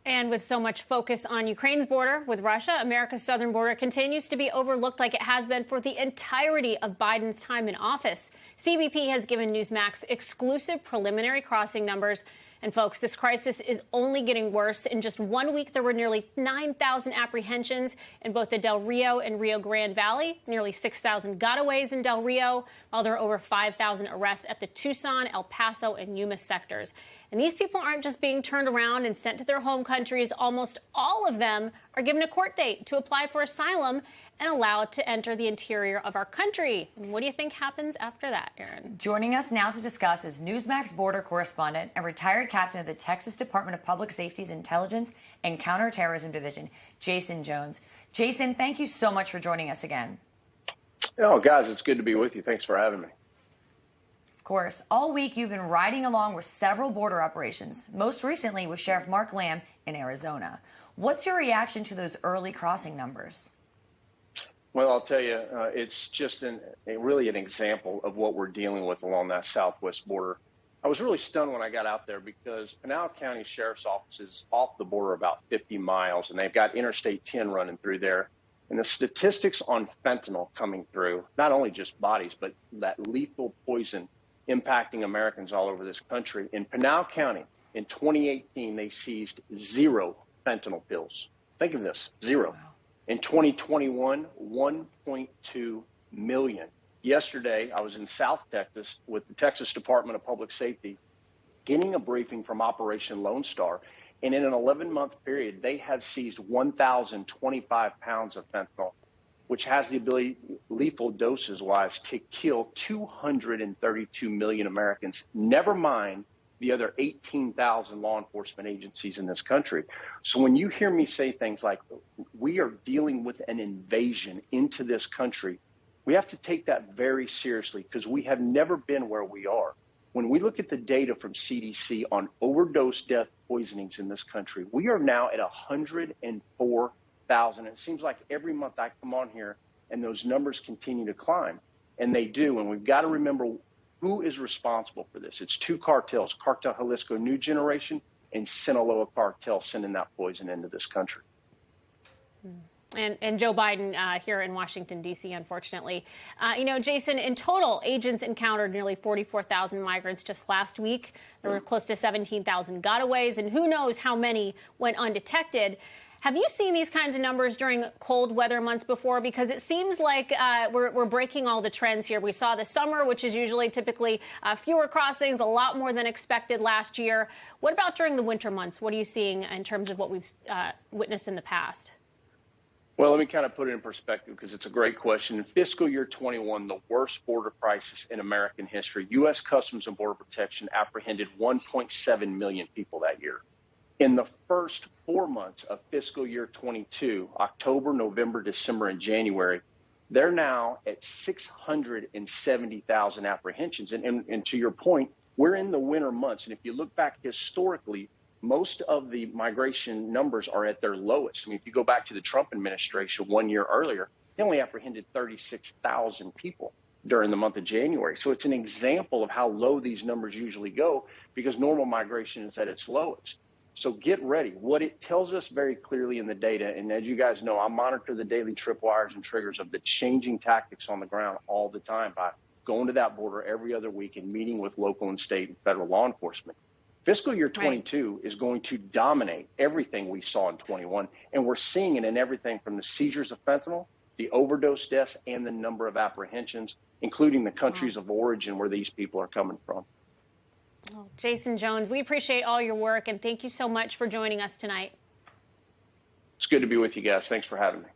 And with so much focus on Ukraine's border with Russia, America's southern border continues to be overlooked like it has been for the entirety of Biden's time in office. CBP has given Newsmax exclusive preliminary crossing numbers. And folks, this crisis is only getting worse. In just 1 week, there were nearly 9,000 apprehensions in both the Del Rio and Rio Grande Valley, nearly 6,000 gotaways in Del Rio, while there are over 5,000 arrests at the Tucson, El Paso, and Yuma sectors. And these people aren't just being turned around and sent to their home countries. Almost all of them are given a court date to apply for asylum and allowed to enter the interior of our country. And what do you think happens after that, Aaron? Joining us now to discuss is Newsmax border correspondent and retired captain of the Texas Department of Public Safety's Intelligence and Counterterrorism Division, Jason Jones. Jason, thank you so much for joining us again. Oh, guys, it's good to be with you. Thanks for having me. Of course, all week you've been riding along with several border operations, most recently with Sheriff Mark Lamb in Arizona. What's your reaction to those early crossing numbers? Well, I'll tell you, it's just really an example of what we're dealing with along that southwest border. I was really stunned when I got out there because Pinal County Sheriff's Office is off the border about 50 miles, and they've got Interstate 10 running through there. And the statistics on fentanyl coming through, not only just bodies, but that lethal poison impacting Americans all over this country. In Pinal County, in 2018, they seized 0 fentanyl pills. Think of this, 0. Wow. In 2021, 1.2 million. Yesterday, I was in South Texas with the Texas Department of Public Safety getting a briefing from Operation Lone Star. And in an 11-month period, they have seized 1,025 pounds of fentanyl, which has the ability, lethal doses-wise, to kill 232 million Americans, never mind the other 18,000 law enforcement agencies in this country. So when you hear me say things like, we are dealing with an invasion into this country, we have to take that very seriously because we have never been where we are. When we look at the data from CDC on overdose death poisonings in this country, we are now at 104,000. It seems like every month I come on here and those numbers continue to climb, and they do. And we've got to remember who is responsible for this. It's 2 cartels, Cartel Jalisco New Generation and Sinaloa Cartel, sending that poison into this country. And Joe Biden here in Washington, D.C., unfortunately. Jason, in total, agents encountered nearly 44,000 migrants just last week. There were close to 17,000 gotaways, and who knows how many went undetected. Have you seen these kinds of numbers during cold weather months before? Because it seems like we're breaking all the trends here. We saw the summer, which is usually typically fewer crossings, a lot more than expected last year. What about during the winter months? What are you seeing in terms of what we've witnessed in the past? Well, let me kind of put it in perspective because it's a great question. In fiscal year 21, the worst border crisis in American history, U.S. Customs and Border Protection apprehended 1.7 million people that year. In the first 4 months of fiscal year 22, October, November, December, and January, they're now at 670,000 apprehensions. And to your point, we're in the winter months. And if you look back historically, most of the migration numbers are at their lowest. I mean, if you go back to the Trump administration 1 year earlier, they only apprehended 36,000 people during the month of January. So it's an example of how low these numbers usually go because normal migration is at its lowest. So get ready. What it tells us very clearly in the data, and as you guys know, I monitor the daily tripwires and triggers of the changing tactics on the ground all the time by going to that border every other week and meeting with local and state and federal law enforcement. Fiscal year 22 is going to dominate everything we saw in 21, and we're seeing it in everything from the seizures of fentanyl, the overdose deaths, and the number of apprehensions, including the countries of origin where these people are coming from. Well, Jason Jones, we appreciate all your work, and thank you so much for joining us tonight. It's good to be with you guys. Thanks for having me.